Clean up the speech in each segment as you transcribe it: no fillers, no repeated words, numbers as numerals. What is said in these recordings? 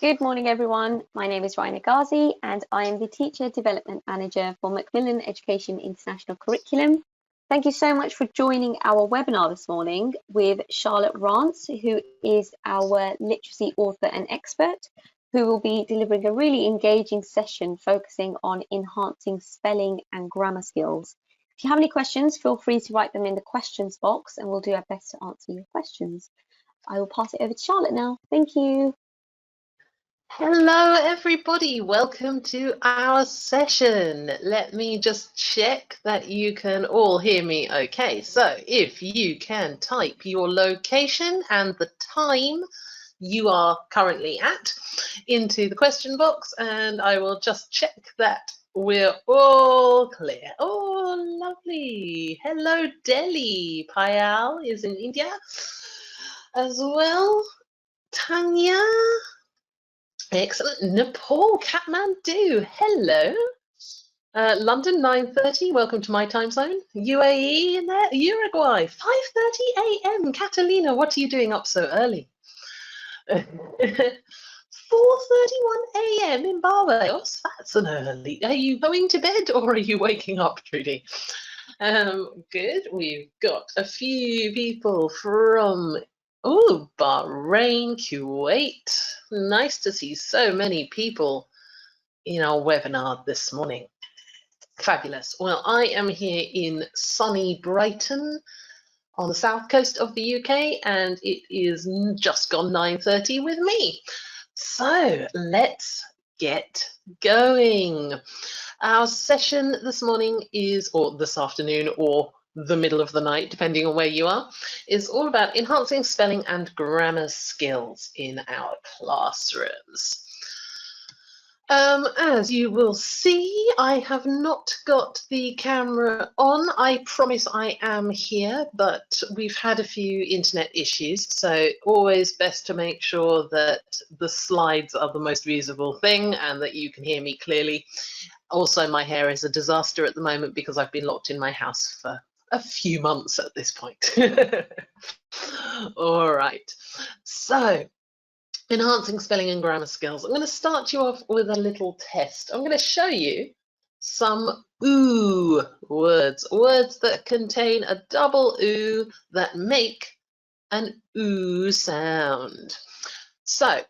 Good morning, everyone. My name is Raina Ghazi, and I am the Teacher Development Manager for Macmillan Education International Curriculum. Thank you so much for joining our webinar this morning with Charlotte Rance, who is our literacy author and expert, who will be delivering a really engaging session focusing on enhancing spelling and grammar skills. If you have any questions, feel free to write them in the questions box, and we'll do our best to answer your questions. I will pass it over to Charlotte now. Thank you. Hello everybody, welcome to our session. Let me just check that you can all hear me okay. So if you can type your location and the time you are currently at into the question box, and I will just check that we're all clear. Oh, lovely. Hello Delhi. Payal is in India as well. Tanya. Excellent. Nepal, Kathmandu, hello. London, 9:30, welcome to my time zone. UAE in there, Uruguay, 5:30 a.m. Catalina, what are you doing up so early? 4:31 a.m. in Barbados, that's an early. Are you going to bed or are you waking up, Trudy? Good, we've got a few people from Bahrain, Kuwait. Nice to see so many people in our webinar this morning. Fabulous. Well, I am here in sunny Brighton on the south coast of the UK, and it is just gone 9:30 with me. So let's get going. Our session this morning is, or this afternoon, or the middle of the night, depending on where you are, is all about enhancing spelling and grammar skills in our classrooms. As you will see, I have not got the camera on. I promise I am here, but we've had a few internet issues, so always best to make sure that the slides are the most visible thing and that you can hear me clearly. Also, my hair is a disaster at the moment because I've been locked in my house for a few months at this point. All right, so enhancing spelling and grammar skills. I'm going to start you off with a little test. I'm going to show you some OO words, words that contain a double OO that make an OO sound. So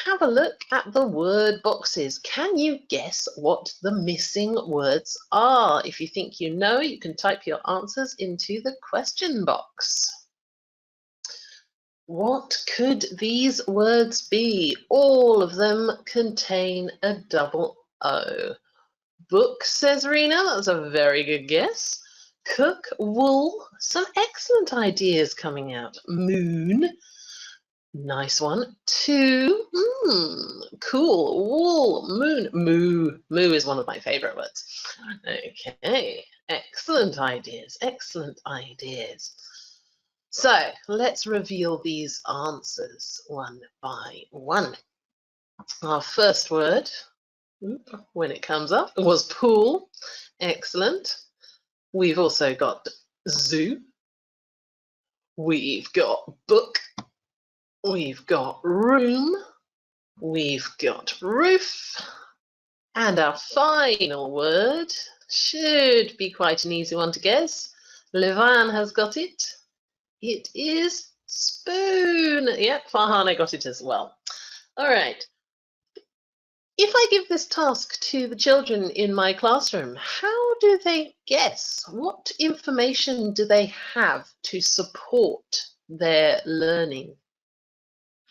have a look at the word boxes. Can you guess what the missing words are? If you think you know, you can type your answers into the question box. What could these words be? All of them contain a double O. Book, says Rena. That's a very good guess. Cook, wool. Some excellent ideas coming out. Moon. Nice one. Two. Cool. Wool, moon, moo. Moo is one of my favorite words. Okay. Excellent ideas. Excellent ideas. So let's reveal these answers one by one. Our first word, when it comes up, was pool. Excellent. We've also got zoo. We've got book. We've got room. We've got roof. And our final word should be quite an easy one to guess. Levan has got it. It is spoon. Yep, Farhana got it as well. All right. If I give this task to the children in my classroom, how do they guess? What information do they have to support their learning?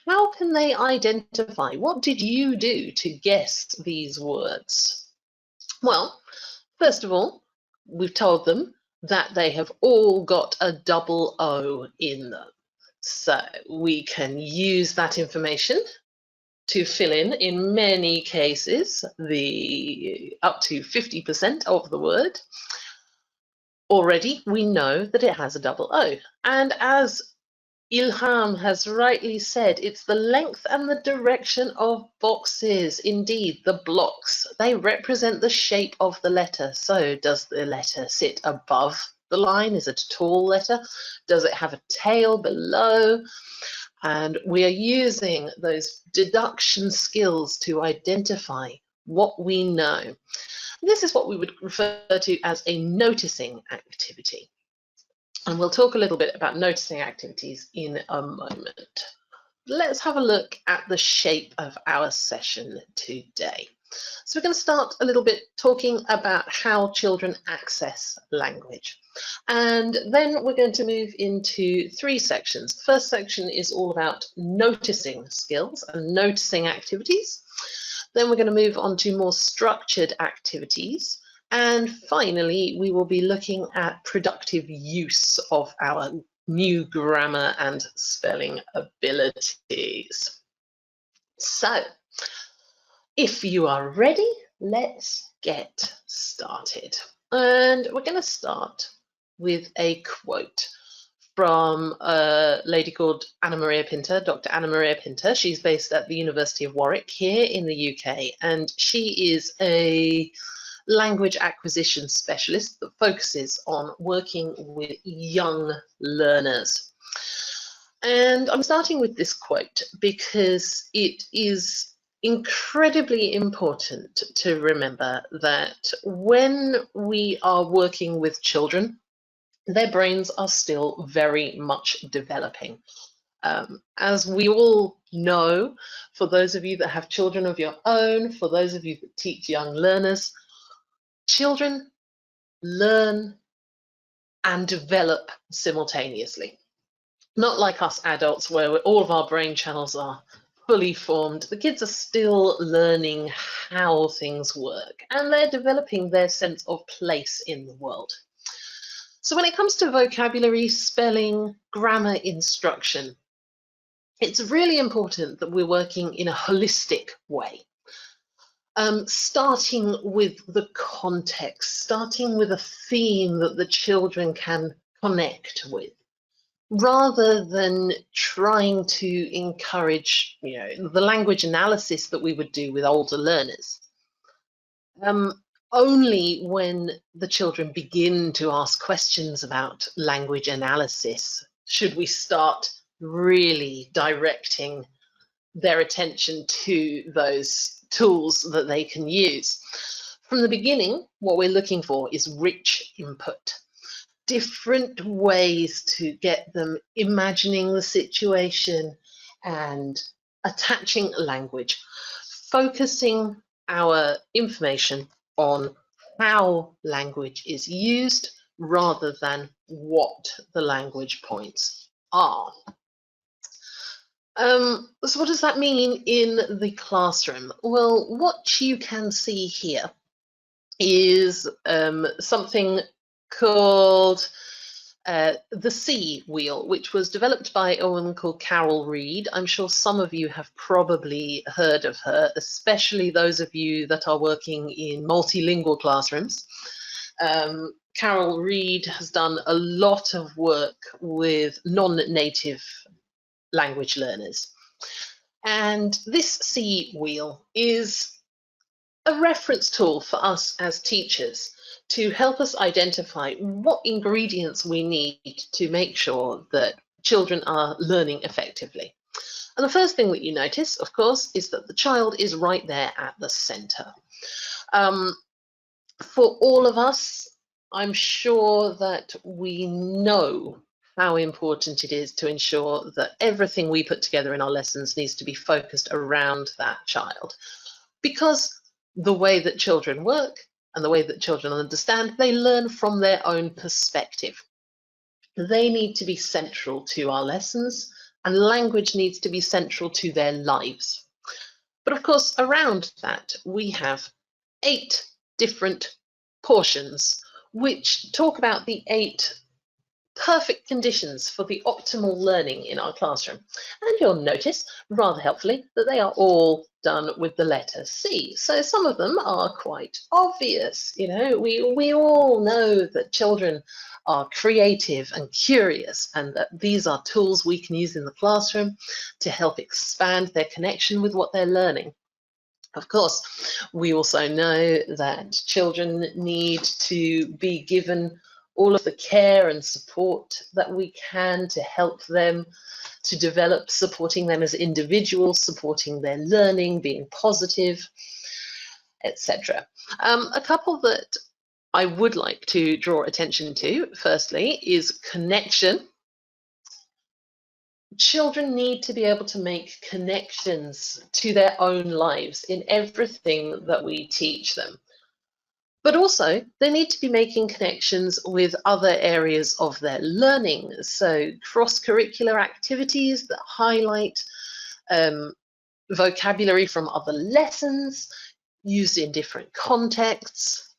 How can they identify? What did you do to guess these words? Well, first of all, we've told them that they have all got a double O in them. So we can use that information to fill in many cases, the up to 50% of the word. Already we know that it has a double O. And as Ilham has rightly said, it's the length and the direction of boxes. Indeed, the blocks, they represent the shape of the letter. So does the letter sit above the line? Is it a tall letter? Does it have a tail below? And we are using those deduction skills to identify what we know. This is what we would refer to as a noticing activity. And we'll talk a little bit about noticing activities in a moment. Let's have a look at the shape of our session today. So we're going to start a little bit talking about how children access language. And then we're going to move into 3 sections. The first section is all about noticing skills and noticing activities. Then we're going to move on to more structured activities. And finally, we will be looking at productive use of our new grammar and spelling abilities. So, if you are ready, let's get started. And we're going to start with a quote from a lady called Anna Maria Pinter, Dr. Anna Maria Pinter. She's based at the University of Warwick here in the UK, and she is a language acquisition specialist that focuses on working with young learners. And I'm starting with this quote because it is incredibly important to remember that when we are working with children, their brains are still very much developing. As we all know, for those of you that have children of your own, for those of you that teach young learners, children learn and develop simultaneously. Not like us adults where all of our brain channels are fully formed. The kids are still learning how things work, and they're developing their sense of place in the world. So when it comes to vocabulary, spelling, grammar instruction, it's really important that we're working in a holistic way. Starting with the context, starting with a theme that the children can connect with, rather than trying to encourage, the language analysis that we would do with older learners. Only when the children begin to ask questions about language analysis should we start really directing their attention to those tools that they can use. From the beginning, what we're looking for is rich input, different ways to get them imagining the situation and attaching language, focusing our information on how language is used rather than what the language points are. So what does that mean in the classroom? Well, what you can see here is something called the C wheel, which was developed by a woman called Carol Reed. I'm sure some of you have probably heard of her, especially those of you that are working in multilingual classrooms. Carol Reed has done a lot of work with non-native language learners. And this C wheel is a reference tool for us as teachers to help us identify what ingredients we need to make sure that children are learning effectively. And the first thing that you notice, of course, is that the child is right there at the center. For all of us, I'm sure that we know how important it is to ensure that everything we put together in our lessons needs to be focused around that child. Because the way that children work and the way that children understand, they learn from their own perspective. They need to be central to our lessons, and language needs to be central to their lives. But of course, around that, we have 8 different portions which talk about the 8 perfect conditions for the optimal learning in our classroom. And you'll notice, rather helpfully, that they are all done with the letter C. So some of them are quite obvious. We all know that children are creative and curious, and that these are tools we can use in the classroom to help expand their connection with what they're learning. Of course, we also know that children need to be given all of the care and support that we can to help them to develop, supporting them as individuals, supporting their learning, being positive, etc. A couple that I would like to draw attention to, firstly, is connection. Children need to be able to make connections to their own lives in everything that we teach them. But also, they need to be making connections with other areas of their learning. So, cross-curricular activities that highlight vocabulary from other lessons used in different contexts.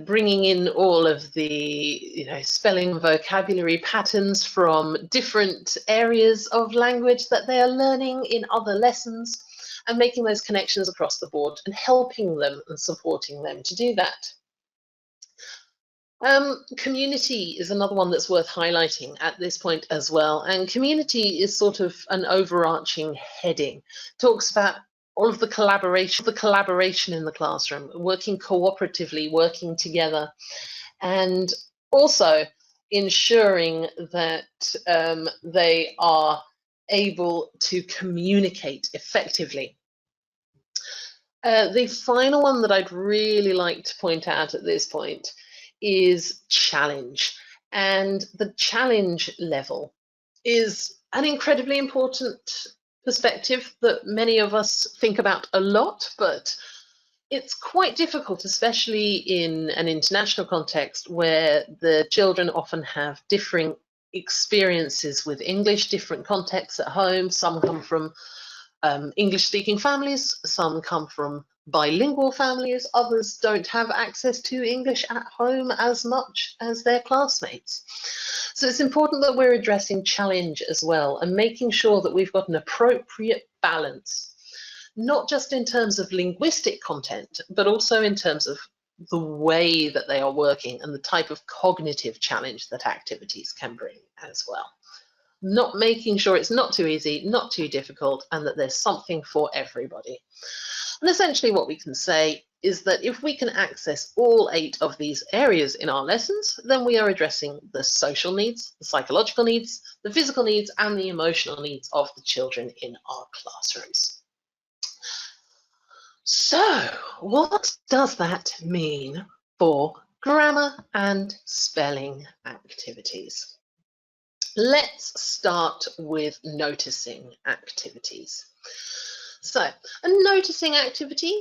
Bringing in all of the spelling and vocabulary patterns from different areas of language that they are learning in other lessons, and making those connections across the board and helping them and supporting them to do that. Community is another one that's worth highlighting at this point as well, and community is sort of an overarching heading. Talks about all of the collaboration in the classroom, working cooperatively, working together, and also ensuring that they are able to communicate effectively. The final one that I'd really like to point out at this point is challenge. And the challenge level is an incredibly important perspective that many of us think about a lot, but it's quite difficult, especially in an international context where the children often have differing experiences with English, different contexts at home. Some come from English-speaking families, some come from bilingual families, others don't have access to English at home as much as their classmates. So it's important that we're addressing challenge as well and making sure that we've got an appropriate balance, not just in terms of linguistic content, but also in terms of the way that they are working and the type of cognitive challenge that activities can bring as well. Not making sure it's not too easy, not too difficult, and that there's something for everybody. And essentially what we can say is that if we can access all 8 of these areas in our lessons, then we are addressing the social needs, the psychological needs, the physical needs, and the emotional needs of the children in our classrooms. So, what does that mean for grammar and spelling activities? Let's start with noticing activities. So, a noticing activity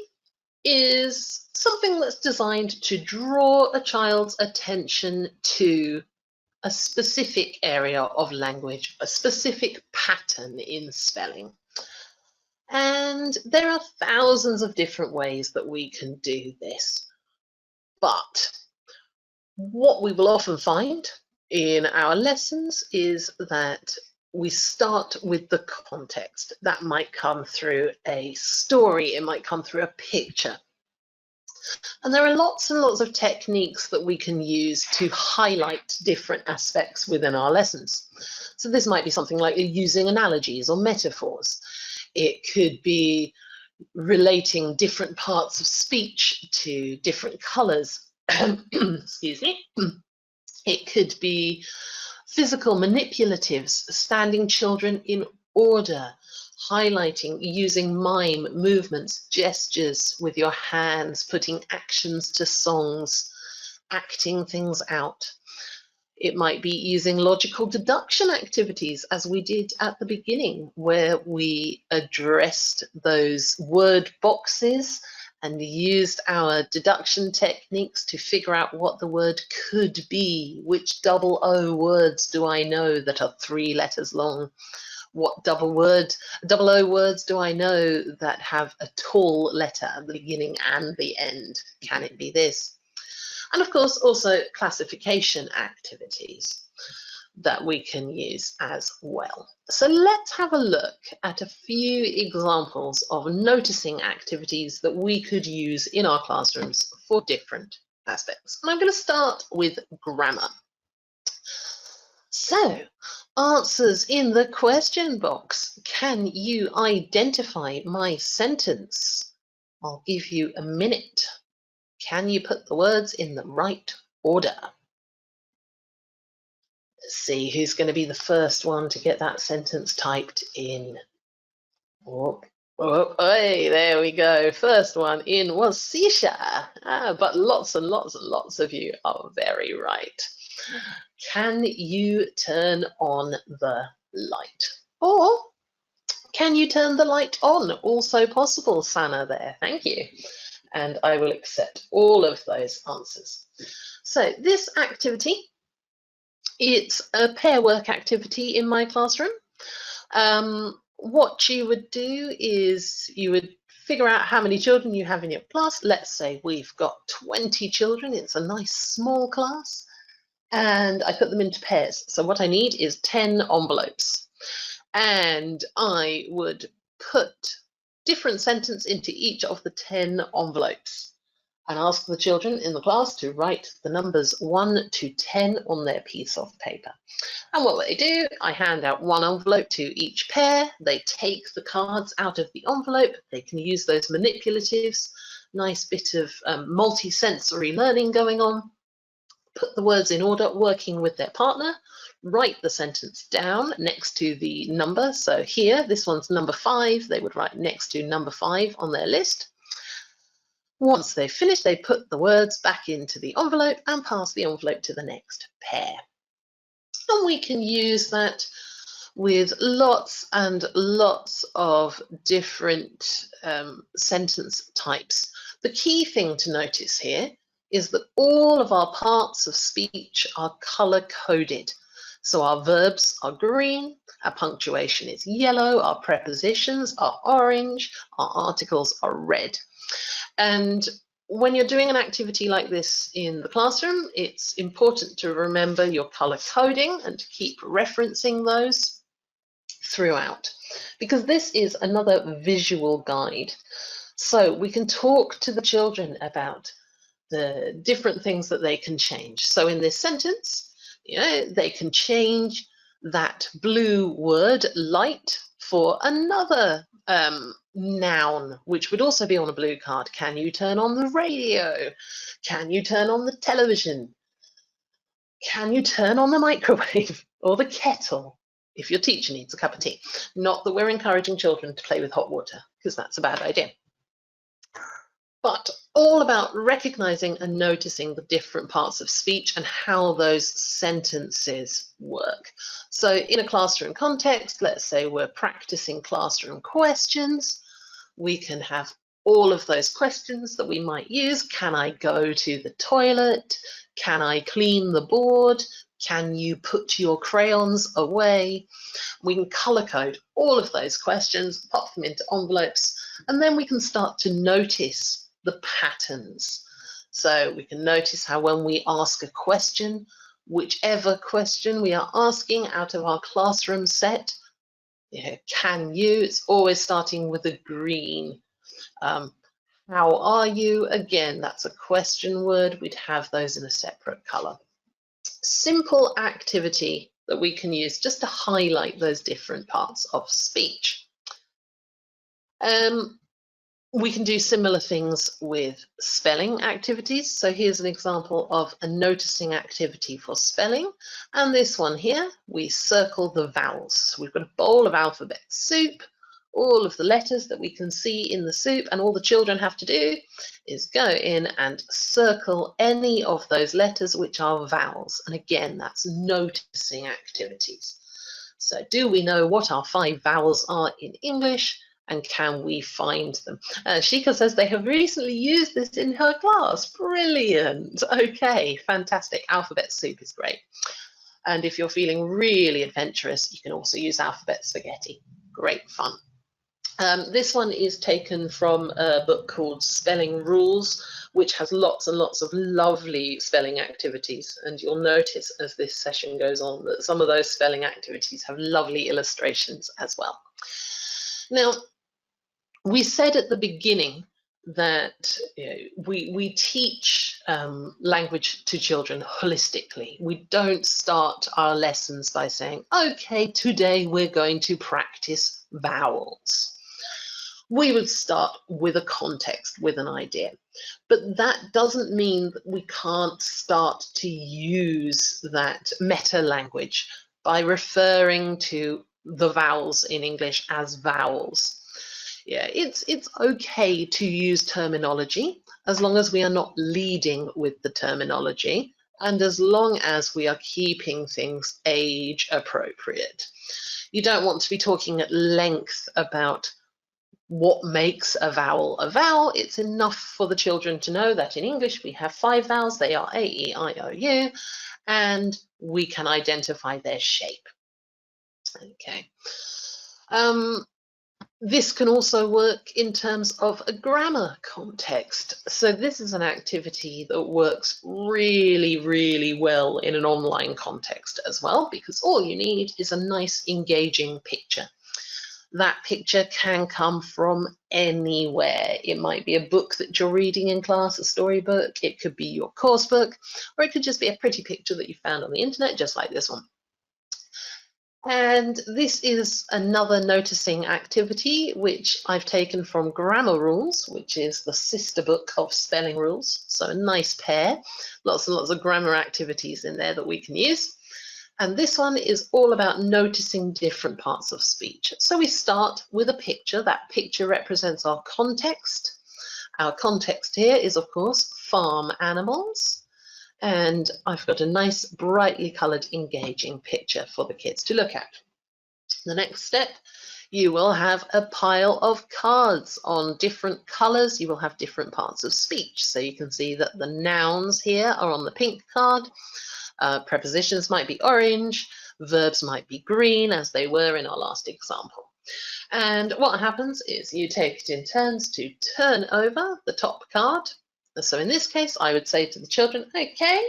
is something that's designed to draw a child's attention to a specific area of language, a specific pattern in spelling. And there are thousands of different ways that we can do this. But what we will often find in our lessons is that we start with the context. That might come through a story, it might come through a picture. And there are lots and lots of techniques that we can use to highlight different aspects within our lessons. So this might be something like using analogies or metaphors. It could be relating different parts of speech to different colours. Excuse me. It could be physical manipulatives, standing children in order, highlighting, using mime, movements, gestures with your hands, putting actions to songs, acting things out. It might be using logical deduction activities, as we did at the beginning, where we addressed those word boxes and used our deduction techniques to figure out what the word could be. Which double O words do I know that are 3 letters long? What double O words do I know that have a tall letter at the beginning and the end? Can it be this? And of course, also classification activities that we can use as well. So let's have a look at a few examples of noticing activities that we could use in our classrooms for different aspects. And I'm going to start with grammar. So, answers in the question box. Can you identify my sentence? I'll give you a minute. Can you put the words in the right order? Let's see who's going to be the first one to get that sentence typed in. Oh, hey, there we go. First one in was Sisha. But lots and lots and lots of you are very right. Can you turn on the light? Or can you turn the light on? Also possible, Sana there. Thank you. And I will accept all of those answers. So this activity, it's a pair work activity in my classroom. What you would do is you would figure out how many children you have in your class. Let's say we've got 20 children. It's a nice small class. And I put them into pairs. So what I need is 10 envelopes. And I would put different sentences into each of the 10 envelopes and ask the children in the class to write the numbers 1 to 10 on their piece of paper. And what they do, I hand out one envelope to each pair. They take the cards out of the envelope. They can use those manipulatives. Nice bit of multi-sensory learning going on. Put the words in order, working with their partner. Write the sentence down next to the number. So here, this one's number 5. They would write next to number 5 on their list. Once they've finished, they put the words back into the envelope and pass the envelope to the next pair. And we can use that with lots and lots of different sentence types. The key thing to notice here is that all of our parts of speech are color-coded. So our verbs are green, our punctuation is yellow, our prepositions are orange, our articles are red. And when you're doing an activity like this in the classroom, it's important to remember your color coding and to keep referencing those throughout, because this is another visual guide. So we can talk to the children about the different things that they can change. So in this sentence, they can change that blue word light for another noun, which would also be on a blue card. Can you turn on the radio? Can you turn on the television? Can you turn on the microwave or the kettle if your teacher needs a cup of tea? Not that we're encouraging children to play with hot water, because that's a bad idea. But all about recognizing and noticing the different parts of speech and how those sentences work. So in a classroom context, let's say we're practicing classroom questions, we can have all of those questions that we might use. Can I go to the toilet? Can I clean the board? Can you put your crayons away? We can color code all of those questions, pop them into envelopes, and then we can start to notice the patterns. So we can notice how when we ask a question, whichever question we are asking out of our classroom set, can you, it's always starting with a green. How are you? Again, that's a question word. We'd have those in a separate color. Simple activity that we can use just to highlight those different parts of speech. We can do similar things with spelling activities. So here's an example of a noticing activity for spelling. And this one here, we circle the vowels. We've got a bowl of alphabet soup, all of the letters that we can see in the soup, and all the children have to do is go in and circle any of those letters which are vowels. And again, that's noticing activities. So do we know what our 5 vowels are in English? And can we find them? Shika says they have recently used this in her class. Brilliant. Okay, fantastic. Alphabet soup is great. And if you're feeling really adventurous, you can also use alphabet spaghetti. Great fun. This one is taken from a book called Spelling Rules, which has lots and lots of lovely spelling activities. And you'll notice as this session goes on that some of those spelling activities have lovely illustrations as well. Now, we said at the beginning that we teach language to children holistically. We don't start our lessons by saying, okay, today we're going to practice vowels. we would start with a context, with an idea. But that doesn't mean that we can't start to use that meta language by referring to the vowels in English as vowels. Yeah, it's okay to use terminology as long as we are not leading with the terminology and as long as we are keeping things age appropriate. You don't want to be talking at length about what makes a vowel a vowel. It's enough for the children to know that in English we have 5 vowels. They are A, E, I, O, U, and we can identify their shape. Okay. This can also work in terms of a grammar context. So this is an activity that works really, really well in an online context as well, because all you need is a nice engaging picture. That picture can come from anywhere. It might be a book that you're reading in class, a storybook. It could be your course book, or it could just be a pretty picture that you found on the internet, just like this one. And this is another noticing activity, which I've taken from Grammar Rules, which is the sister book of spelling rules. So a nice pair, lots and lots of grammar activities in there that we can use. And this one is all about noticing different parts of speech. So we start with a picture. That picture represents our context. Our context here is, of course, farm animals. And I've got a nice, brightly coloured, engaging picture for the kids to look at. The next step, you will have a pile of cards on different colours. You will have different parts of speech. So you can see that the nouns here are on the pink card. Prepositions might be orange. Verbs might be green, as they were in our last example. And what happens is you take it in turns to turn over the top card. So in this case, I would say to the children, okay,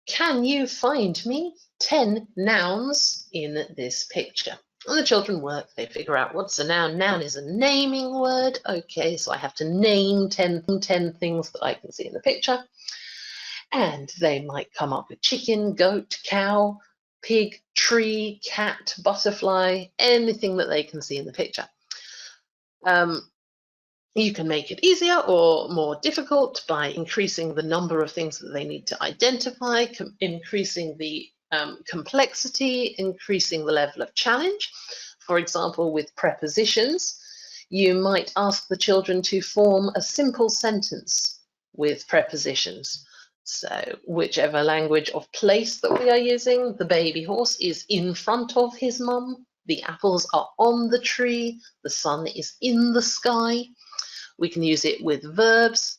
can you find me 10 nouns in this picture? And the children work, they figure out what's a noun. Noun is a naming word. Okay, so I have to name 10 things that I can see in the picture. And they might come up with chicken, goat, cow, pig, tree, cat, butterfly, anything that they can see in the picture. You can make it easier or more difficult by increasing the number of things that they need to identify, increasing the complexity, increasing the level of challenge. For example, with prepositions, you might ask the children to form a simple sentence with prepositions. So whichever language of place that we are using, the baby horse is in front of his mum, the apples are on the tree, the sun is in the sky. We can use it with verbs.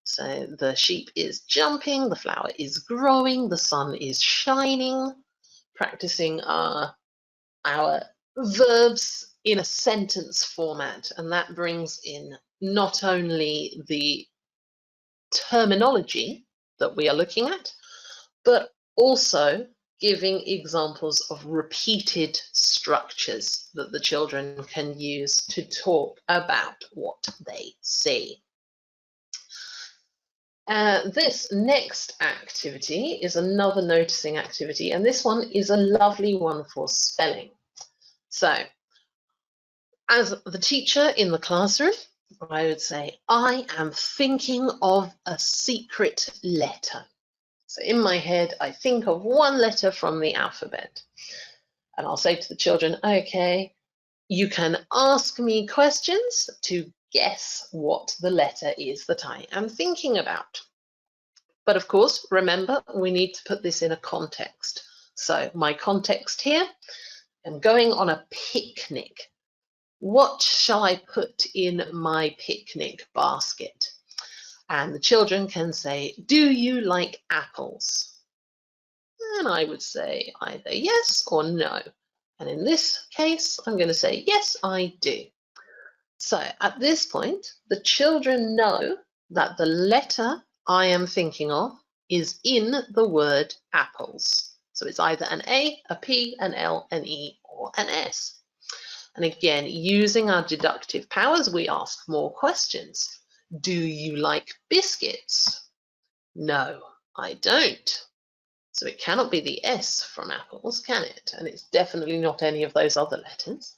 So the sheep is jumping, the flower is growing, the sun is shining. Practicing our verbs in a sentence format, and that brings in not only the terminology that we are looking at, but also giving examples of repeated structures that the children can use to talk about what they see. This next activity is another noticing activity, and this one is a lovely one for spelling. So, as the teacher in the classroom, I would say, I am thinking of a secret letter. So in my head, I think of one letter from the alphabet. And I'll say to the children, okay, you can ask me questions to guess what the letter is that I am thinking about. But of course, remember, we need to put this in a context. So my context here, I'm going on a picnic. What shall I put in my picnic basket? And the children can say, do you like apples? And I would say either yes or no. And in this case, I'm going to say, yes, I do. So at this point, the children know that the letter I am thinking of is in the word apples. So it's either an A, a P, an L, an E, or an S. And again, using our deductive powers, we ask more questions. Do you like biscuits? No, I don't. So it cannot be the S from apples, can it? And it's definitely not any of those other letters.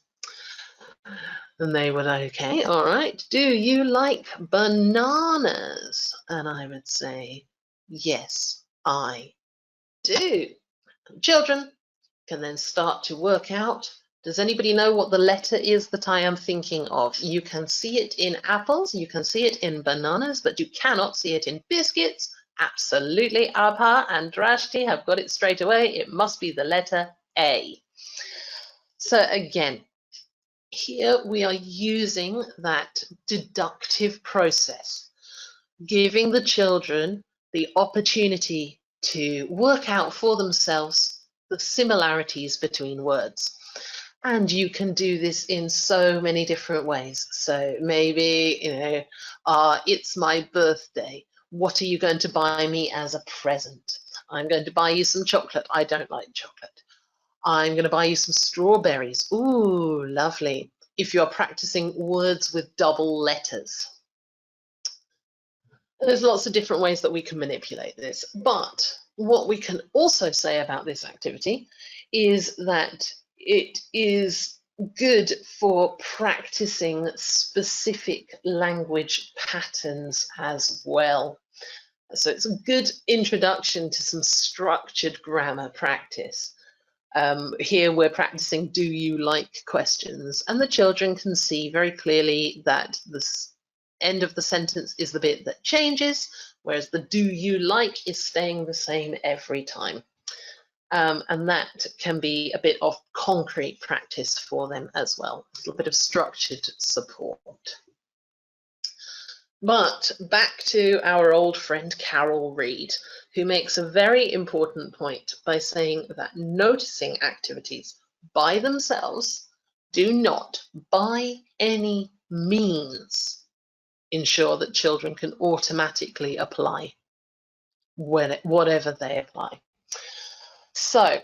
And they would, okay, all right. Do you like bananas? And I would say, yes, I do. Children can then start to work out. Does anybody know what the letter is that I am thinking of? You can see it in apples, you can see it in bananas, but you cannot see it in biscuits. Absolutely, Abha and Drashti have got it straight away. It must be the letter A. So again, here we are using that deductive process, giving the children the opportunity to work out for themselves the similarities between words. And you can do this in so many different ways. So maybe, it's my birthday. What are you going to buy me as a present? I'm going to buy you some chocolate. I don't like chocolate. I'm going to buy you some strawberries. Ooh, lovely. If you're practicing words with double letters. There's lots of different ways that we can manipulate this. But what we can also say about this activity is that it is good for practicing specific language patterns as well. So it's a good introduction to some structured grammar practice. Here we're practicing do you like questions, and the children can see very clearly that the end of the sentence is the bit that changes, whereas the do you like is staying the same every time. And that can be a bit of concrete practice for them as well, a little bit of structured support. But back to our old friend Carol Reed, who makes a very important point by saying that noticing activities by themselves do not, by any means, ensure that children can automatically apply whatever they apply. So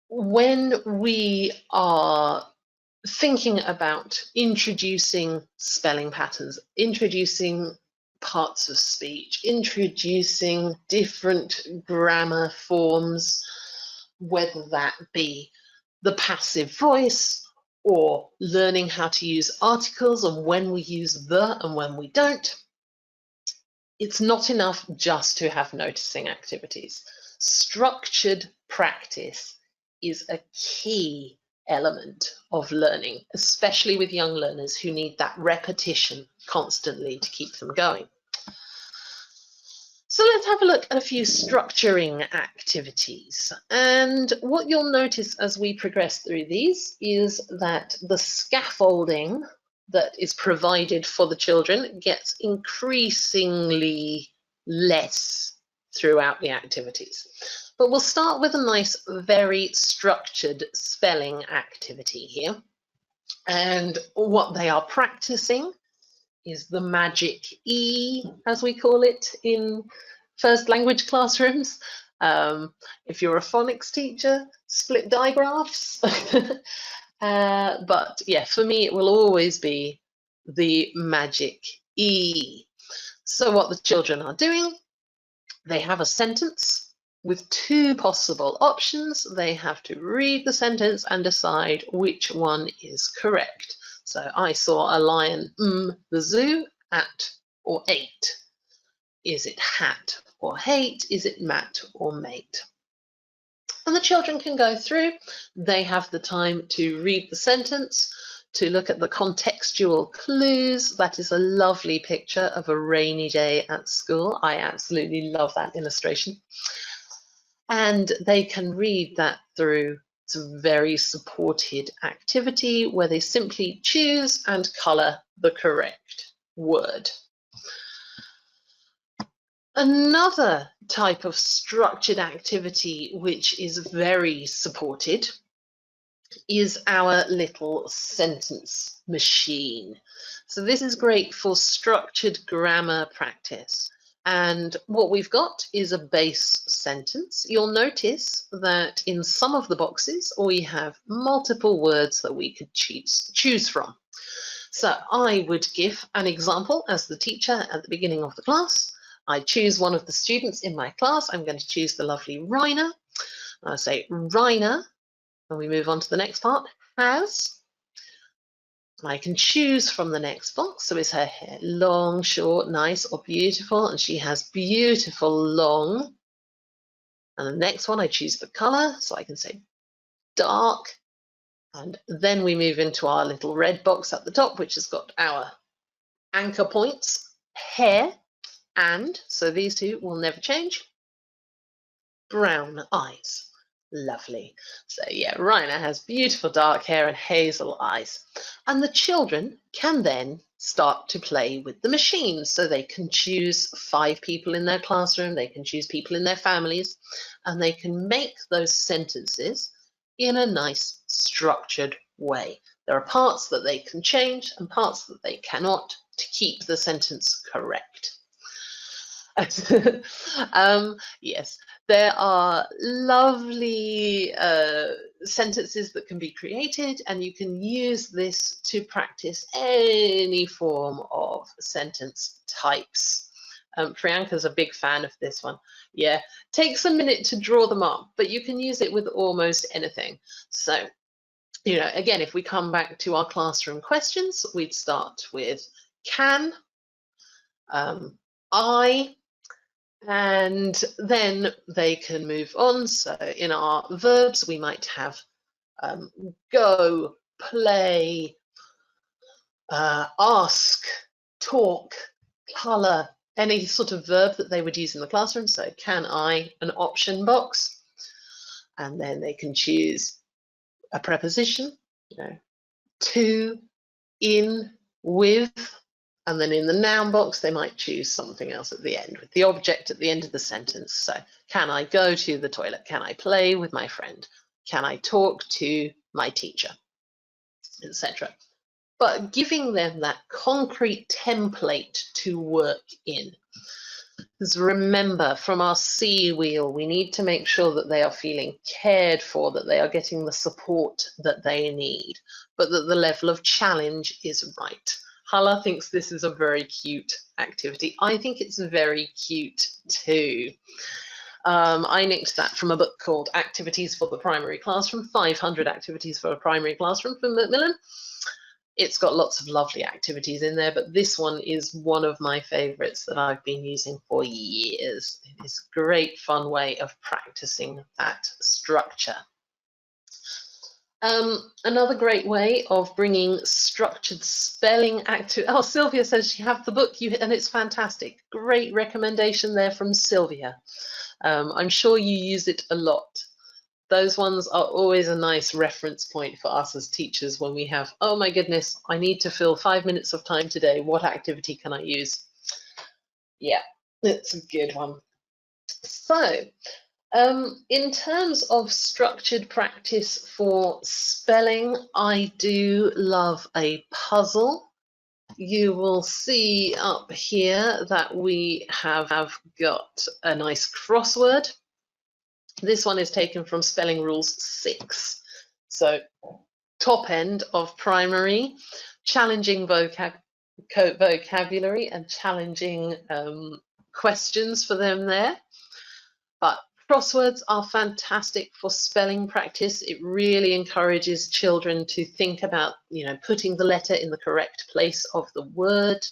when we are thinking about introducing spelling patterns, introducing parts of speech, introducing different grammar forms, whether that be the passive voice or learning how to use articles and when we use the and when we don't, it's not enough just to have noticing activities. Structured practice is a key element of learning, especially with young learners who need that repetition constantly to keep them going. So let's have a look at a few structuring activities. And what you'll notice as we progress through these is that the scaffolding that is provided for the children gets increasingly less throughout the activities. But we'll start with a nice, very structured spelling activity here. And what they are practicing is the magic E, as we call it in first language classrooms. If you're a phonics teacher, split digraphs. But yeah, for me, it will always be the magic E. So what the children are doing, they have a sentence with two possible options. They have to read the sentence and decide which one is correct. So I saw a lion the zoo at or ate. Is it hat or hate? Is it mat or mate? And the children can go through. They have the time to read the sentence, to look at the contextual clues. That is a lovely picture of a rainy day at school. I absolutely love that illustration. And they can read that through. It's a very supported activity where they simply choose and colour the correct word. Another type of structured activity which is very supported is our little sentence machine. So this is great for structured grammar practice. And what we've got is a base sentence. You'll notice that in some of the boxes we have multiple words that we could choose from. So I would give an example as the teacher at the beginning of the class. I choose one of the students in my class. I'm going to choose the lovely Rainer. I say Rainer, and we move on to the next part, has I can choose from the next box. So is her hair long, short, nice, or beautiful? And she has beautiful long. And the next one, I choose the color. So I can say dark. And then we move into our little red box at the top, which has got our anchor points, hair, and, so these two will never change, brown eyes. Lovely. So yeah, Raina has beautiful dark hair and hazel eyes. And the children can then start to play with the machines. So they can choose 5 people in their classroom, they can choose people in their families, and they can make those sentences in a nice structured way. There are parts that they can change and parts that they cannot to keep the sentence correct. Yes, there are lovely sentences that can be created, and you can use this to practice any form of sentence types. Priyanka's a big fan of this one. Yeah, takes a minute to draw them up, but you can use it with almost anything. So, you know, again, if we come back to our classroom questions, we'd start with can, I, and then they can move on. So in our verbs, we might have go, play, ask, talk, colour, any sort of verb that they would use in the classroom. So can I, an option box, and then they can choose a preposition, you know, to, in, with, and then in the noun box, they might choose something else at the end with the object at the end of the sentence. So can I go to the toilet? Can I play with my friend? Can I talk to my teacher? Etc. But giving them that concrete template to work in. Because remember, from our C wheel, we need to make sure that they are feeling cared for, that they are getting the support that they need, but that the level of challenge is right. Hala thinks this is a very cute activity. I think it's very cute too. I nicked that from a book called Activities for the Primary Classroom, 500 Activities for a Primary Classroom from Macmillan. It's got lots of lovely activities in there, but this one is one of my favourites that I've been using for years. It is a great fun way of practicing that structure. Another great way of bringing structured spelling oh, Sylvia says she has the book, and it's fantastic. Great recommendation there from Sylvia. I'm sure you use it a lot. Those ones are always a nice reference point for us as teachers when we have, oh my goodness, I need to fill 5 minutes of time today. What activity can I use? Yeah, it's a good one. So, in terms of structured practice for spelling, I do love a puzzle. You will see up here that we have got a nice crossword. This one is taken from Spelling Rules 6. So top end of primary, challenging vocabulary and challenging questions for them there. But crosswords are fantastic for spelling practice. It really encourages children to think about, you know, putting the letter in the correct place of the word.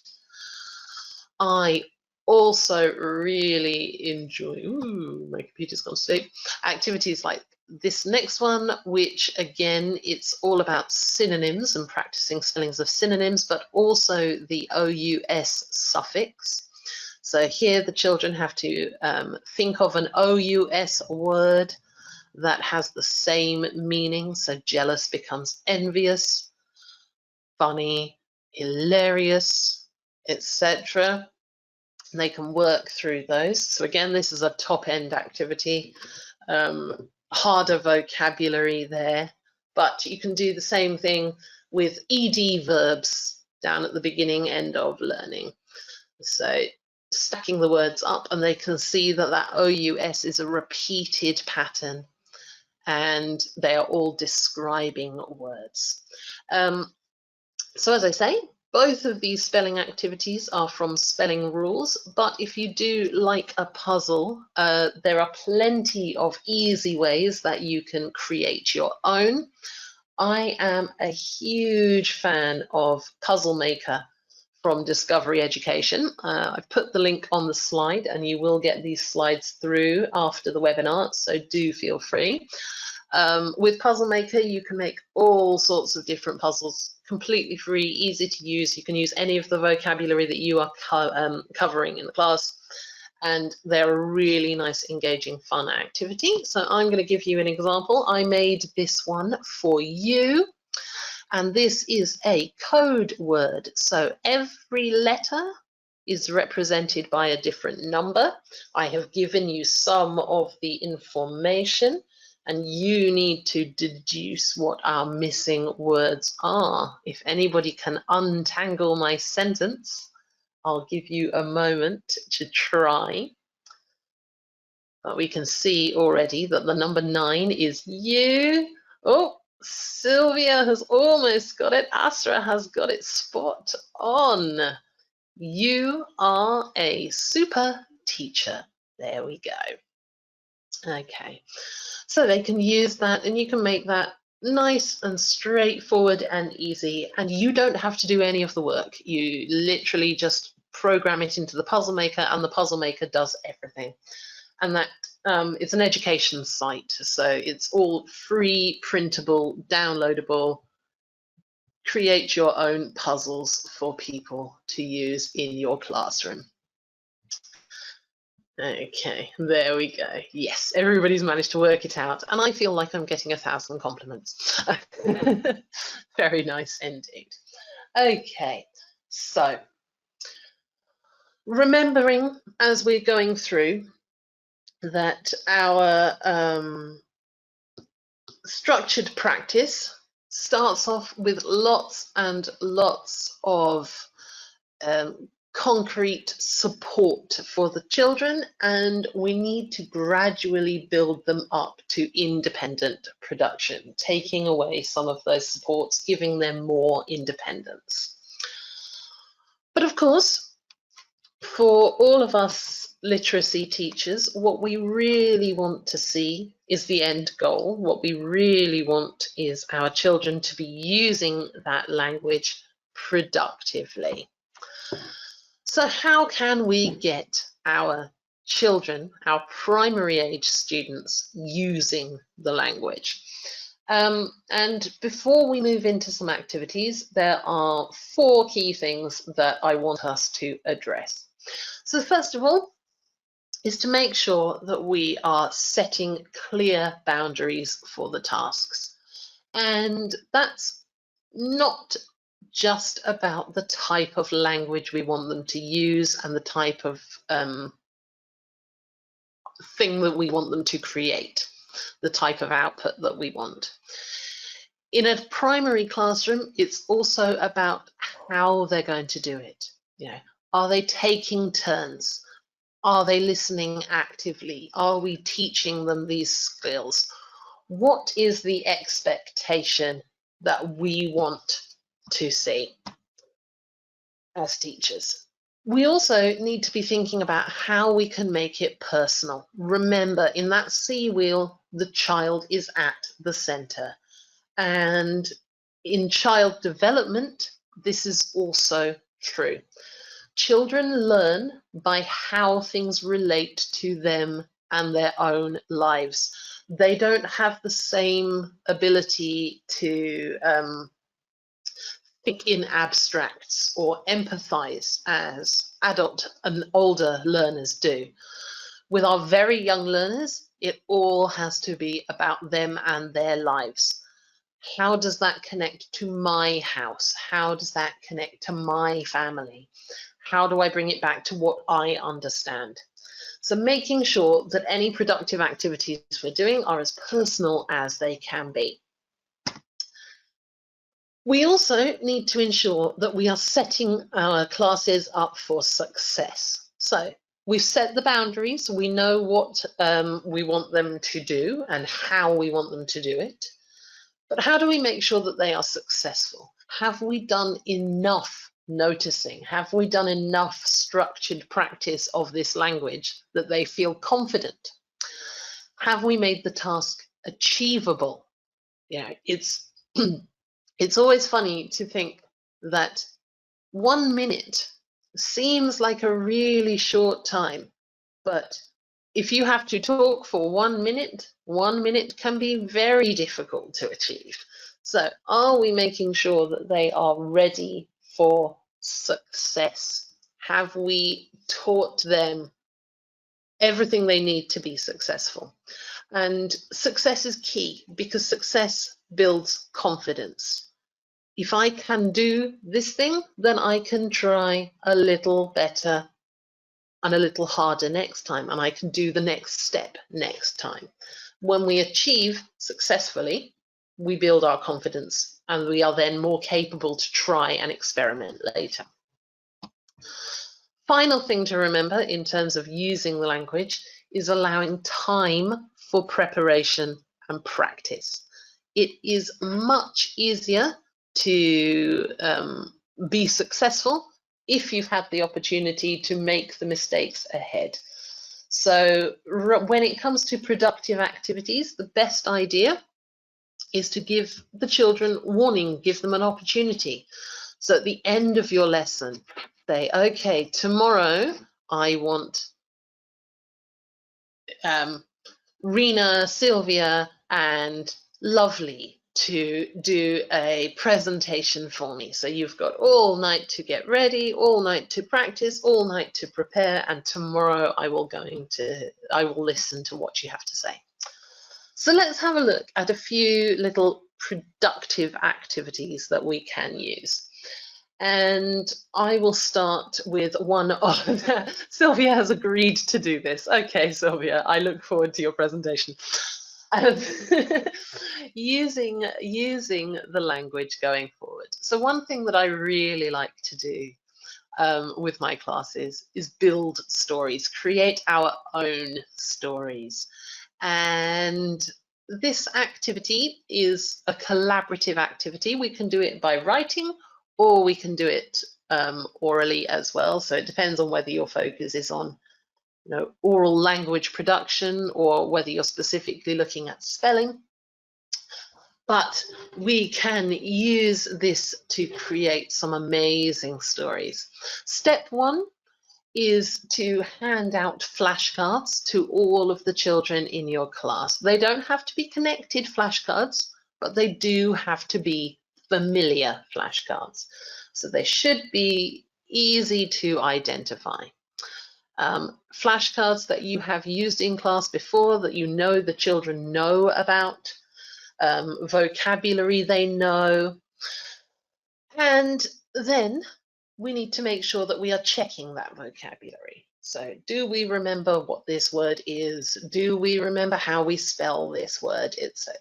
I also really enjoy, my computer's gone to sleep, activities like this next one, which again, it's all about synonyms and practicing spellings of synonyms, but also the OUS suffix. So here the children have to think of an OUS word that has the same meaning. So jealous becomes envious, funny, hilarious, etc. They can work through those. So again, this is a top end activity, harder vocabulary there, but you can do the same thing with ED verbs down at the beginning end of learning. So stacking the words up, and they can see that that OUS is a repeated pattern and they are all describing words. So as I say, both of these spelling activities are from Spelling Rules, but if you do like a puzzle, there are plenty of easy ways that you can create your own. I am a huge fan of Puzzle Maker from Discovery Education. I've put the link on the slide, and you will get these slides through after the webinar, so do feel free. With Puzzle Maker, you can make all sorts of different puzzles, completely free, easy to use. You can use any of the vocabulary that you are covering in the class, and they're a really nice, engaging, fun activity. So I'm going to give you an example. I made this one for you, and this is a code word. So every letter is represented by a different number. I have given you some of the information, and you need to deduce what our missing words are. If anybody can untangle my sentence, I'll give you a moment to try. But we can see already that the number 9 is you. Oh, Sylvia has almost got it. Asra has got it spot on. You are a super teacher. There we go. Okay, so they can use that, and you can make that nice and straightforward and easy, and you don't have to do any of the work. You literally just program it into the Puzzle Maker, and the Puzzle Maker does everything. And that it's an education site, so it's all free, printable, downloadable. Create your own puzzles for people to use in your classroom. Okay, there we go. Yes, everybody's managed to work it out, and I feel like I'm getting 1,000 compliments. Very nice indeed. Okay, so remembering as we're going through that our structured practice starts off with lots and lots of concrete support for the children, and we need to gradually build them up to independent production, taking away some of those supports, giving them more independence. But of course, for all of us literacy teachers, what we really want to see is the end goal. What we really want is our children to be using that language productively. So how can we get our children, our primary age students, using the language? And before we move into some activities, there are 4 key things that I want us to address. So first of all is to make sure that we are setting clear boundaries for the tasks. And that's not just about the type of language we want them to use and the type of thing that we want them to create, the type of output that we want. In a primary classroom, it's also about how they're going to do it. You know, are they taking turns? Are they listening actively? Are we teaching them these skills? What is the expectation that we want to see as teachers? We also need to be thinking about how we can make it personal. Remember, in that C wheel, the child is at the center. And in child development, this is also true. Children learn by how things relate to them and their own lives. They don't have the same ability to think in abstracts or empathize as adult and older learners do. With our very young learners, it all has to be about them and their lives. How does that connect to my house? How does that connect to my family? How do I bring it back to what I understand? So making sure that any productive activities we're doing are as personal as they can be. We also need to ensure that we are setting our classes up for success. So we've set the boundaries, we know what we want them to do and how we want them to do it. But how do we make sure that they are successful? Have we done enough noticing? Have we done enough structured practice of this language that they feel confident? Have we made the task achievable? You know, it's It's always funny to think that 1 minute seems like a really short time, but if you have to talk for 1 minute, 1 minute can be very difficult to achieve. So are we making sure that they are ready for success? Have we taught them everything they need to be successful? And success is key because success builds confidence. If I can do this thing, then I can try a little better and a little harder next time, and I can do the next step next time. When we achieve successfully, we build our confidence, and we are then more capable to try and experiment later. Final thing to remember in terms of using the language is allowing time for preparation and practice. It is much easier to be successful if you've had the opportunity to make the mistakes ahead. So when it comes to productive activities, the best idea is to give the children warning, give them an opportunity. So at the end of your lesson, say, okay, tomorrow I want Rena, Sylvia, and Lovely to do a presentation for me. So you've got all night to get ready, all night to practice, all night to prepare, and tomorrow I will listen to what you have to say. So let's have a look at a few little productive activities that we can use. And I will start with one of Sylvia has agreed to do this. Okay, Sylvia, I look forward to your presentation. Using the language going forward. So one thing that I really like to do with my classes is build stories, create our own stories. And this activity is a collaborative activity. We can do it by writing, or we can do it orally as well. So it depends on whether your focus is on oral language production or whether you're specifically looking at spelling. But we can use this to create some amazing stories. Step one is to hand out flashcards to all of the children in your class. They don't have to be connected flashcards, but they do have to be familiar flashcards. So they should be easy to identify. Flashcards that you have used in class before, that you know the children know about, vocabulary they know. And then we need to make sure that we are checking that vocabulary. So do we remember what this word is? Do we remember how we spell this word, etc.?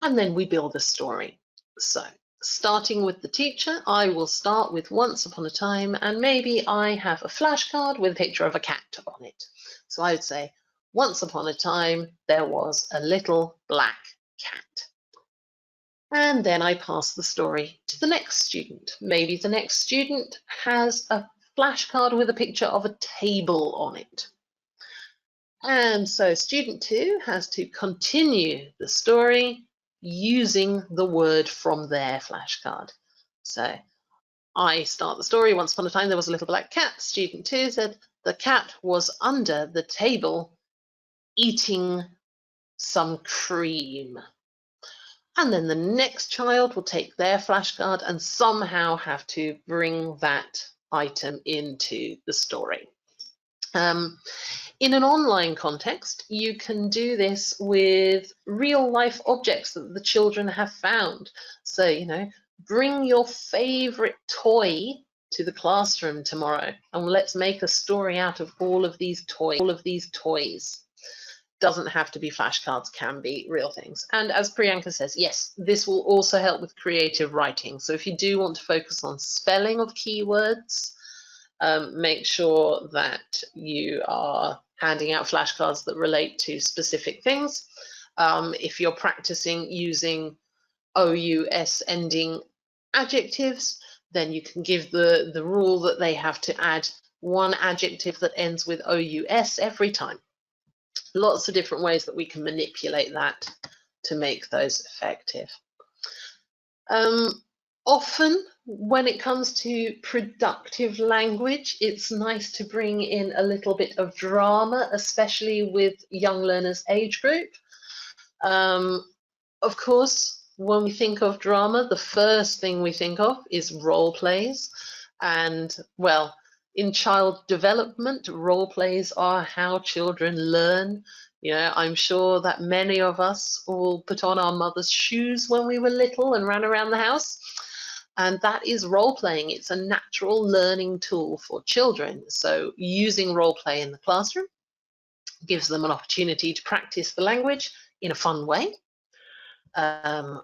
And then we build a story. So starting with the teacher, I will start with once upon a time, and maybe I have a flashcard with a picture of a cat on it. So I would say, once upon a time, there was a little black cat. And then I pass the story to the next student. Maybe the next student has a flashcard with a picture of a table on it. And so student 2 has to continue the story using the word from their flashcard. So I start the story. Once upon a time, there was a little black cat. Student 2 said, the cat was under the table eating some cream. And then the next child will take their flashcard and somehow have to bring that item into the story. In an online context, you can do this with real life objects that the children have found. So, bring your favorite toy to the classroom tomorrow and let's make a story out of all of these toys. Doesn't have to be flashcards, can be real things. And as Priyanka says, yes, this will also help with creative writing. So if you do want to focus on spelling of keywords, make sure that you are handing out flashcards that relate to specific things. If you're practicing using OUS ending adjectives, then you can give the rule that they have to add one adjective that ends with OUS every time. Lots of different ways that we can manipulate that to make those effective. Often, when it comes to productive language, it's nice to bring in a little bit of drama, especially with young learners age group. Of course, when we think of drama, the first thing we think of is role plays. And, well, in child development, role plays are how children learn. You know, I'm sure that many of us all put on our mother's shoes when we were little and ran around the house. And that is role playing. It's a natural learning tool for children. So using role play in the classroom gives them an opportunity to practice the language in a fun way.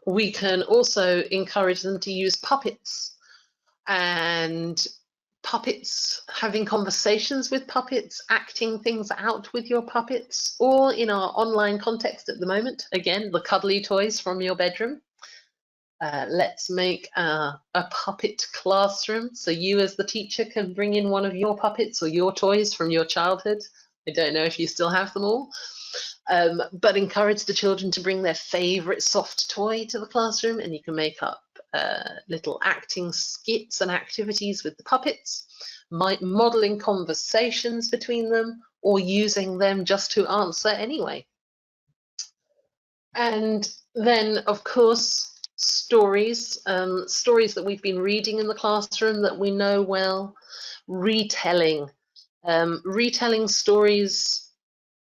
We can also encourage them to use puppets, and puppets, having conversations with puppets, acting things out with your puppets, or in our online context at the moment, again, the cuddly toys from your bedroom. Let's make a puppet classroom, so you as the teacher can bring in one of your puppets or your toys from your childhood. I don't know if you still have them all, but encourage the children to bring their favorite soft toy to the classroom, and you can make up little acting skits and activities with the puppets, modeling conversations between them, or using them just to answer anyway. And then, of course, stories that we've been reading in the classroom that we know well, retelling stories.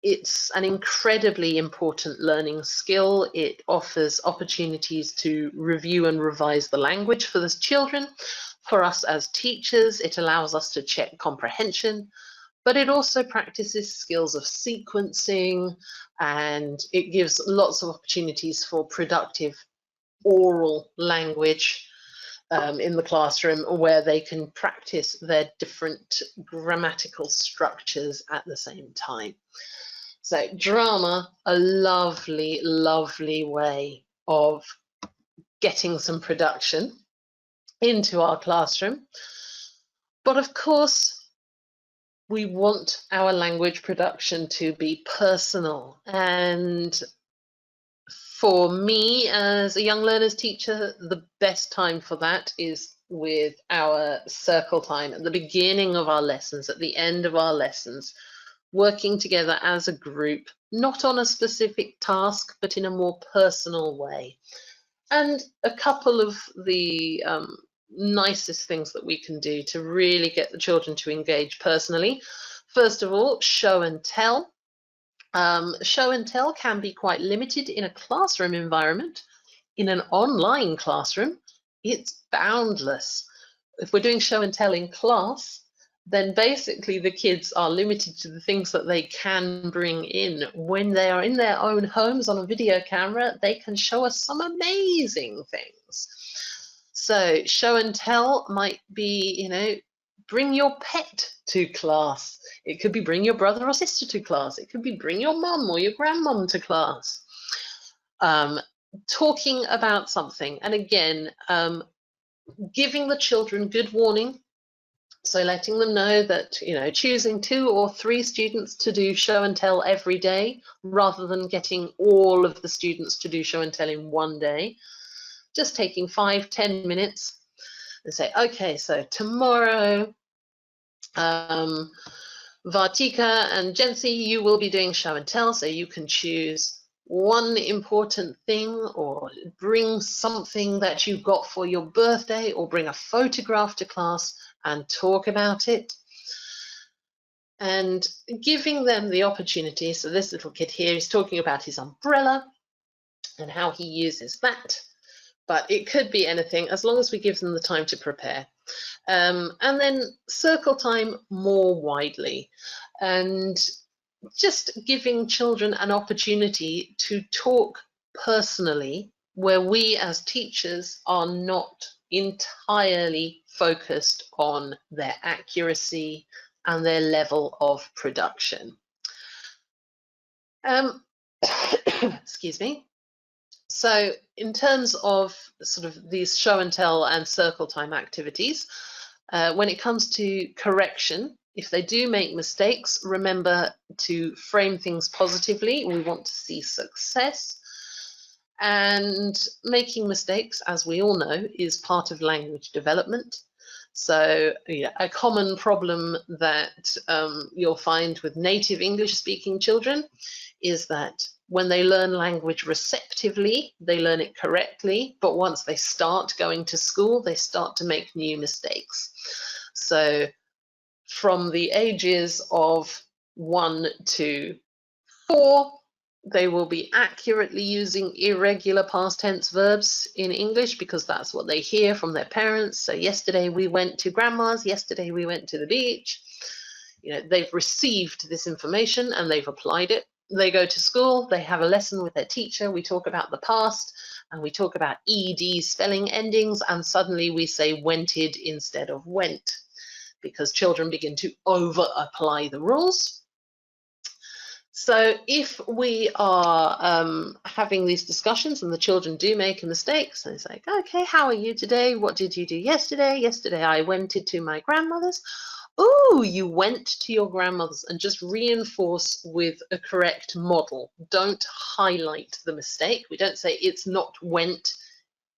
It's an incredibly important learning skill. It offers opportunities to review and revise the language for the children. For us as teachers, it allows us to check comprehension, but it also practices skills of sequencing, and it gives lots of opportunities for productive oral language in the classroom, where they can practice their different grammatical structures at the same time. So drama, a lovely, lovely way of getting some production into our classroom. But of course, we want our language production to be personal. And for me, as a young learners teacher, the best time for that is with our circle time at the beginning of our lessons, at the end of our lessons, working together as a group, not on a specific task, but in a more personal way. And a couple of the nicest things that we can do to really get the children to engage personally. First of all, show and tell. Show and tell can be quite limited in a classroom environment. In an online classroom, it's boundless. If we're doing show and tell in class, then basically the kids are limited to the things that they can bring in. When they are in their own homes on a video camera, they can show us some amazing things. So show and tell might be, you know, bring your pet to class. It could be bring your brother or sister to class. It could be bring your mum or your grandmum to class. Talking about something, and again, giving the children good warning. So letting them know that, you know, choosing 2 or 3 students to do show and tell every day, rather than getting all of the students to do show and tell in one day. Just taking 5-10 minutes and say, okay, so tomorrow, Vartika and Jency, you will be doing show and tell, so you can choose one important thing, or bring something that you got for your birthday, or bring a photograph to class and talk about it. And giving them the opportunity. So this little kid here is talking about his umbrella and how he uses that. But it could be anything, as long as we give them the time to prepare. And then circle time more widely, and just giving children an opportunity to talk personally, where we as teachers are not entirely focused on their accuracy and their level of production. Excuse me. So in terms of sort of these show and tell and circle time activities, when it comes to correction, if they do make mistakes, remember to frame things positively. We want to see success. And making mistakes, as we all know, is part of language development. So a common problem that you'll find with native English-speaking children is that when they learn language receptively, they learn it correctly, but once they start going to school, they start to make new mistakes. So from the ages of 1 to 4, they will be accurately using irregular past tense verbs in English because that's what they hear from their parents. So yesterday we went to grandma's, yesterday we went to the beach. They've received this information and they've applied it. They go to school, they have a lesson with their teacher, we talk about the past and we talk about ed spelling endings, and suddenly we say wented instead of went because children begin to over apply the rules. So if we are having these discussions and the children do make a mistake, so it's like, okay, how are you today? What did you do yesterday? Yesterday I went to my grandmother's. Oh, you went to your grandmother's, and just reinforce with a correct model. Don't highlight the mistake. We don't say it's not went,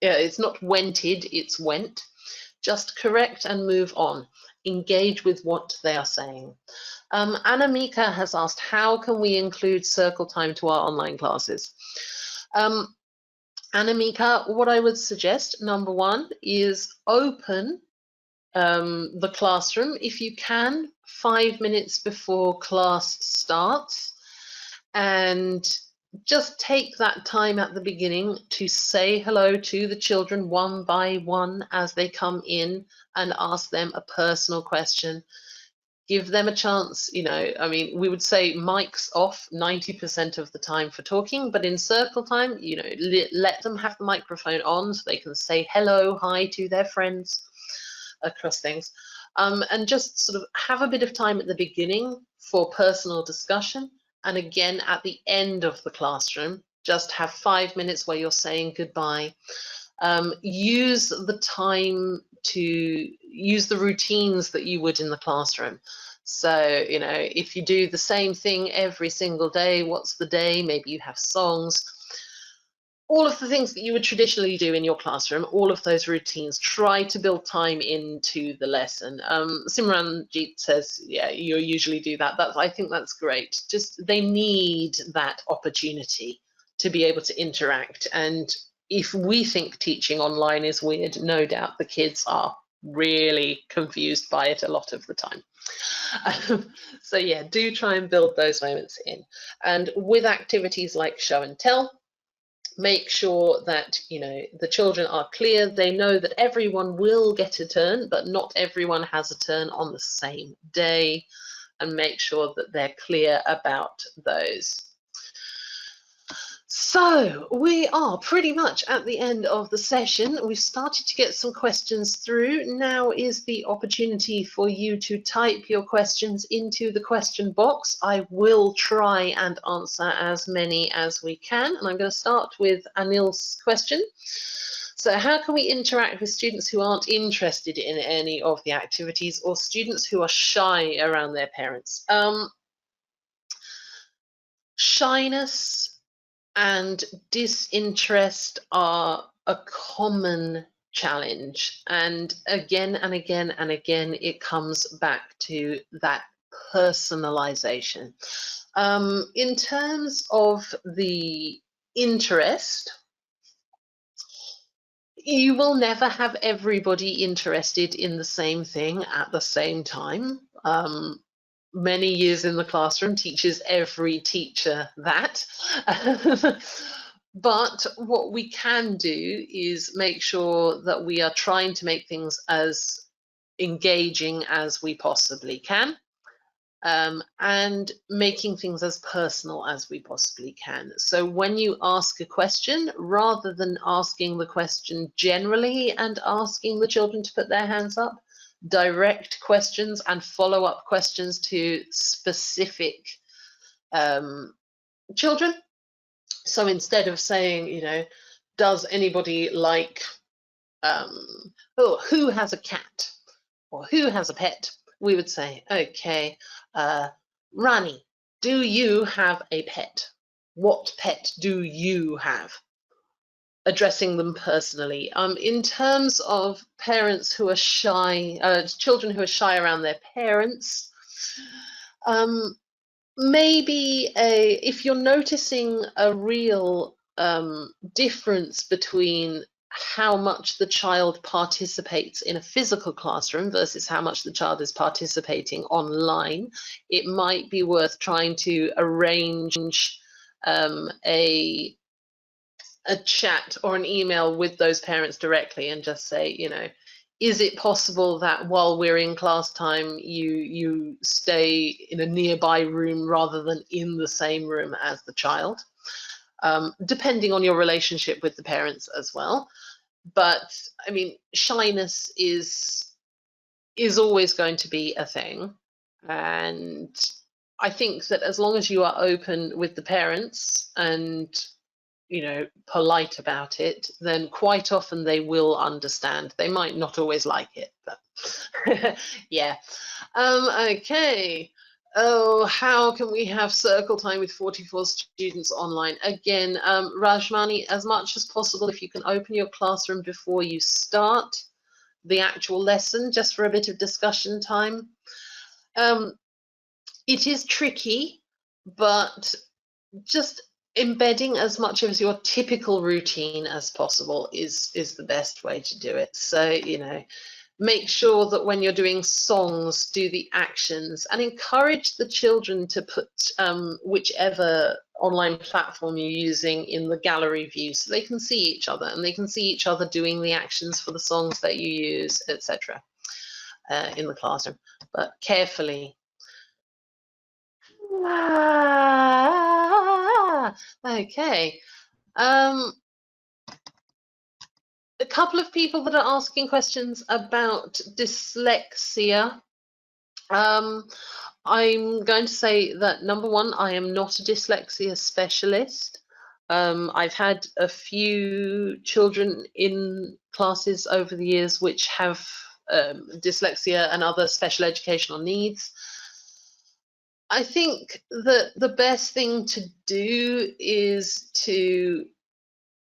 it's not wented, it's went. Just correct and move on. Engage with what they are saying. Anamika has asked, how can we include circle time to our online classes? Anamika, what I would suggest, number 1, is open the classroom, if you can, 5 minutes before class starts, and just take that time at the beginning to say hello to the children one by one as they come in and ask them a personal question. Give them a chance, I mean, we would say mics off 90% of the time for talking, but in circle time, let them have the microphone on so they can say hello, hi to their friends across things. And just sort of have a bit of time at the beginning for personal discussion. And again, at the end of the classroom, just have 5 minutes where you're saying goodbye. Use the time to use the routines that you would in the classroom. So, if you do the same thing every single day, what's the day? Maybe you have songs. All of the things that you would traditionally do in your classroom, all of those routines, try to build time into the lesson. Simranjit says, yeah, you usually do that. I think that's great. Just they need that opportunity to be able to interact. And if we think teaching online is weird, no doubt the kids are really confused by it a lot of the time. So yeah, do try and build those moments in. And with activities like show and tell, make sure that the children are clear. They know that everyone will get a turn, but not everyone has a turn on the same day, and make sure that they're clear about those. So we are pretty much at the end of the session. We've started to get some questions through. Now is the opportunity for you to type your questions into the question box. I will try and answer as many as we can. And I'm going to start with Anil's question. So how can we interact with students who aren't interested in any of the activities, or students who are shy around their parents? Shyness and disinterest are a common challenge, and again and again and again it comes back to that personalization. In terms of the interest, you will never have everybody interested in the same thing at the same time. Many years in the classroom teaches every teacher that. But what we can do is make sure that we are trying to make things as engaging as we possibly can, and making things as personal as we possibly can. So when you ask a question, rather than asking the question generally and asking the children to put their hands up, direct questions and follow-up questions to specific children. So instead of saying, does anybody like, who has a cat or who has a pet? We would say, okay, Rani, do you have a pet? What pet do you have? addressing them personally. In terms of parents who are shy, children who are shy around their parents, maybe if you're noticing a real difference between how much the child participates in a physical classroom versus how much the child is participating online, it might be worth trying to arrange a chat or an email with those parents directly and just say, you know, is it possible that while we're in class time, you stay in a nearby room rather than in the same room as the child? Depending on your relationship with the parents as well. But I mean, shyness is always going to be a thing. And I think that as long as you are open with the parents and, you know, polite about it, then quite often they will understand. They might not always like it, but yeah. Okay. Oh, how can we have circle time with 44 students online? Again, Rajmani, as much as possible, if you can open your classroom before you start the actual lesson, just for a bit of discussion time. It is tricky, but just embedding as much of your typical routine as possible is the best way to do it. So, you know, make sure that when you're doing songs, do the actions and encourage the children to put whichever online platform you're using in the gallery view so they can see each other and they can see each other doing the actions for the songs that you use, etc. In the classroom, but carefully. Okay. A couple of people that are asking questions about dyslexia. I'm going to say that number one, I am not a dyslexia specialist. I've had a few children in classes over the years which have dyslexia and other special educational needs. I think that the best thing to do is to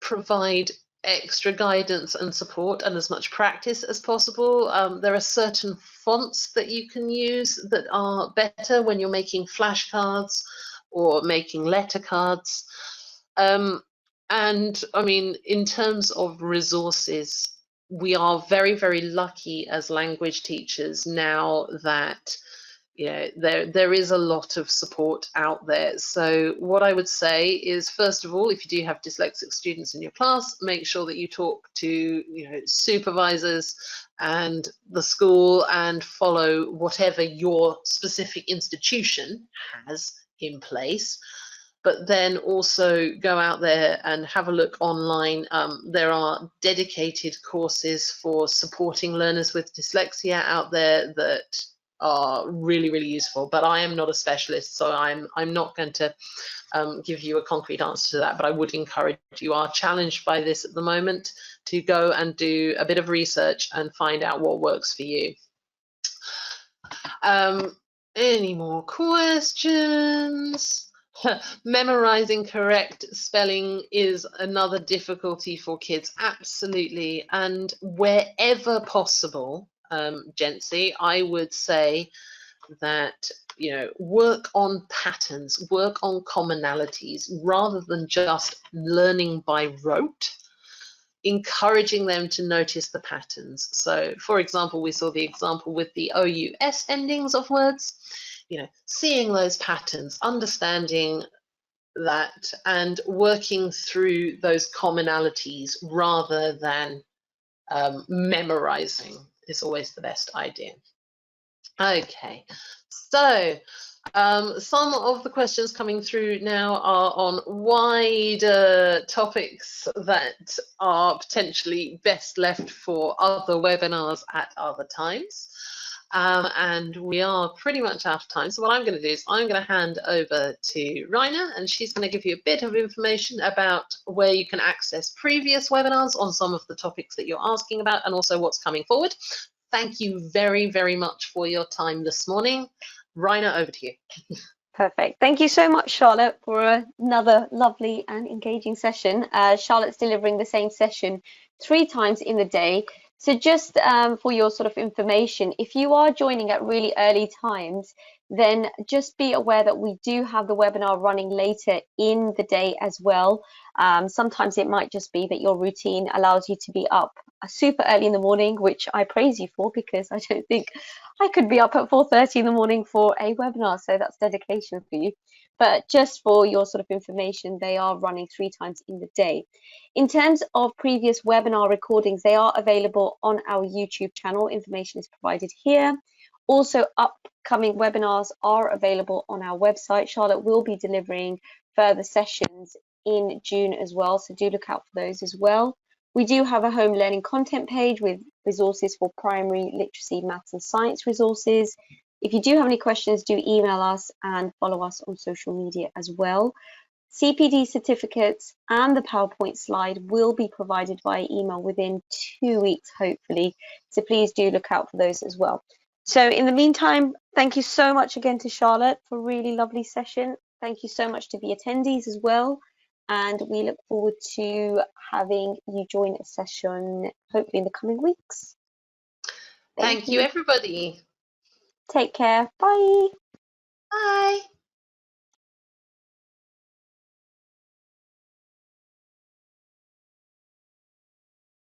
provide extra guidance and support and as much practice as possible. There are certain fonts that you can use that are better when you're making flashcards or making letter cards. And I mean, in terms of resources, we are very, very lucky as language teachers now that, you know, there is a lot of support out there. So what I would say is, first of all, if you do have dyslexic students in your class, make sure that you talk to, you know, supervisors and the school and follow whatever your specific institution has in place. But then also go out there and have a look online. There are dedicated courses for supporting learners with dyslexia out there that are really, really useful, but I am not a specialist, so I'm not going to give you a concrete answer to that, but I would encourage you are challenged by this at the moment to go and do a bit of research and find out what works for you. Any more questions? Memorizing correct spelling is another difficulty for kids, absolutely, and wherever possible, Jency, I would say that, you know, work on patterns, work on commonalities rather than just learning by rote, encouraging them to notice the patterns. So, for example, we saw the example with the OUS endings of words, you know, seeing those patterns, understanding that and working through those commonalities rather than memorizing is always the best idea. Okay, so some of the questions coming through now are on wider topics that are potentially best left for other webinars at other times. And we are pretty much out of time. So what I'm going to do is I'm going to hand over to Raina, and she's going to give you a bit of information about where you can access previous webinars on some of the topics that you're asking about and also what's coming forward. Thank you very, very much for your time this morning. Raina, over to you. Perfect. Thank you so much, Charlotte, for another lovely and engaging session. Charlotte's delivering the same session 3 times in the day. So just for your sort of information, if you are joining at really early times, then just be aware that we do have the webinar running later in the day as well. Sometimes it might just be that your routine allows you to be up super early in the morning, which I praise you for, because I don't think I could be up at 4:30 in the morning for a webinar, so that's dedication for you. But just for your sort of information, they are running 3 times in the day. In terms of previous webinar recordings, they are available on our YouTube channel. Information is provided here. Also, upcoming webinars are available on our website. Charlotte will be delivering further sessions in June as well, so do look out for those as well. We do have a home learning content page with resources for primary literacy, maths and science resources. If you do have any questions, do email us and follow us on social media as well. CPD certificates and the PowerPoint slide will be provided via email within 2 weeks, hopefully. So please do look out for those as well. So in the meantime, thank you so much again to Charlotte for a really lovely session. Thank you so much to the attendees as well. And we look forward to having you join a session hopefully in the coming weeks. Thank you, everybody. Take care. Bye.